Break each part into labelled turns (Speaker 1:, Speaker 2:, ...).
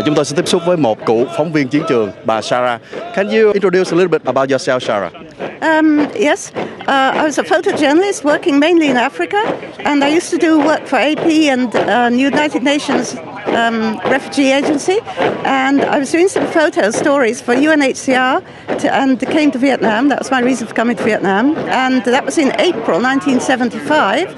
Speaker 1: Chúng tôi sẽ tiếp xúc với một cựu phóng viên chiến trường, bà Sarah. Can you introduce a little bit about yourself, Sarah?
Speaker 2: Yes, I was a photojournalist working mainly in Africa, and I used to do work for AP and United Nations Refugee Agency, and I was doing some photo stories for UNHCR and came to Vietnam. That was my reason for coming to Vietnam, and that was in April 1975.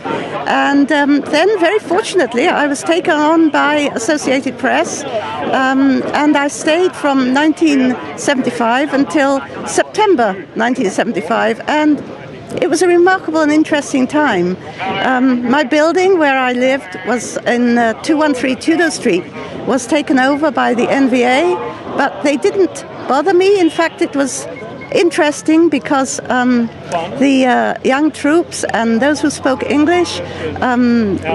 Speaker 2: And then, very fortunately, I was taken on by Associated Press, and I stayed from 1975 until September 1975, and it was a remarkable and interesting time. My building where I lived was in 213 Tudor Street, was taken over by the NVA, but they didn't bother me. In fact, it was interesting because the young troops and those who spoke English,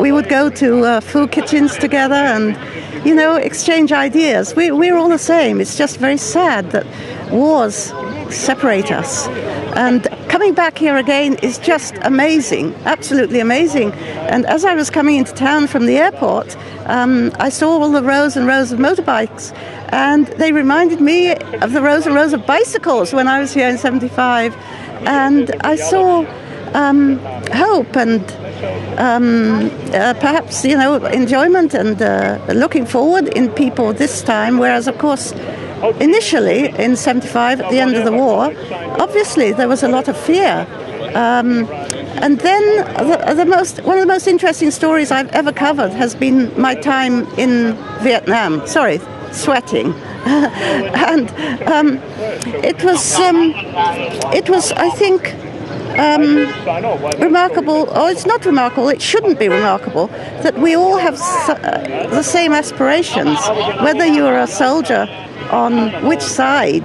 Speaker 2: we would go to food kitchens together and, you know, exchange ideas. We're all the same. It's just very sad that wars separate us. And coming back here again is just amazing, absolutely amazing. And as I was coming into town from the airport, I saw all the rows and rows of motorbikes, and they reminded me of the rows and rows of bicycles when I was here in 75. And I saw hope and perhaps, you know, enjoyment and looking forward in people this time, whereas, of course, initially in 75, at the end of the war, obviously there was a lot of fear. And then one of the most interesting stories I've ever covered has been my time in Vietnam. Sorry, sweating. And it was, I think, remarkable, or it's not remarkable, it shouldn't be remarkable, that we all have the same aspirations, whether you're a soldier on which side.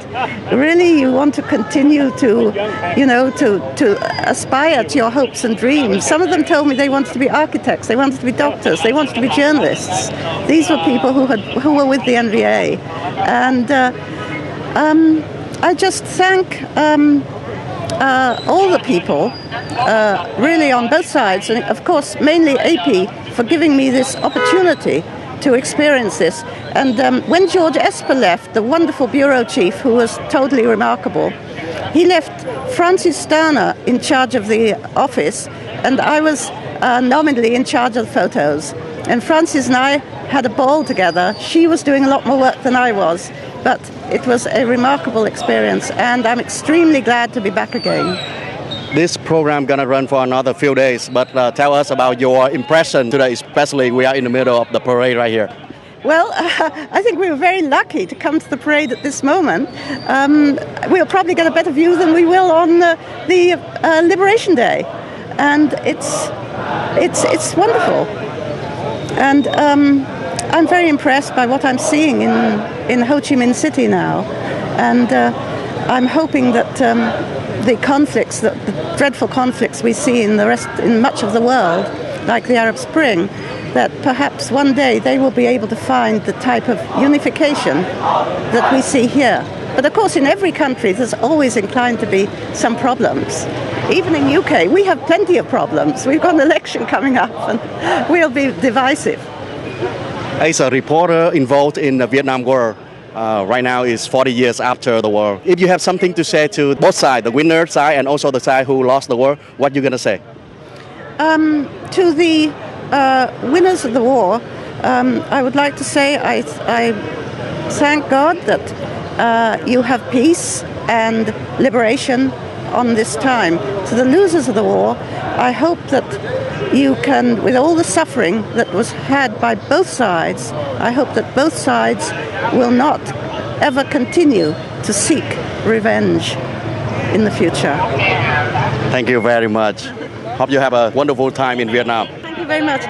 Speaker 2: Really, you want to continue to, you know, to aspire to your hopes and dreams. Some of them told me they wanted to be architects, they wanted to be doctors, they wanted to be journalists. These were people who were with the NVA. And I just thank all the people, really on both sides, and of course mainly AP, for giving me this opportunity to experience this. And when George Esper left, the wonderful bureau chief, who was totally remarkable, he left Francis Sterner in charge of the office, and I was nominally in charge of the photos. And Francis and I had a ball together. She was doing a lot more work than I was, but it was a remarkable experience, and I'm extremely glad to be back again.
Speaker 1: This program gonna run for another few days, but tell us about your impression today, especially we are in the middle of the parade right here.
Speaker 2: Well, I think we were very lucky to come to the parade at this moment. We'll probably get a better view than we will on the Liberation Day, and it's wonderful. And I'm very impressed by what I'm seeing in Ho Chi Minh City now, and I'm hoping that the conflicts, the dreadful conflicts we see in much of the world, like the Arab Spring, that perhaps one day they will be able to find the type of unification that we see here. But of course, in every country, there's always inclined to be some problems. Even in UK, we have plenty of problems. We've got an election coming up, and we'll be divisive.
Speaker 1: As a reporter involved in the Vietnam War, right now is 40 years after the war. If you have something to say to both sides, the winner side and also the side who lost the war, what are you going to say?
Speaker 2: To the winners of the war, I would like to say I thank God that you have peace and liberation on this time. To the losers of the war, I hope that you can, with all the suffering that was had by both sides, I hope that both sides will not ever continue to seek revenge in the future.
Speaker 1: Thank you very much. Hope you have a wonderful time in Vietnam.
Speaker 2: Thank you very much.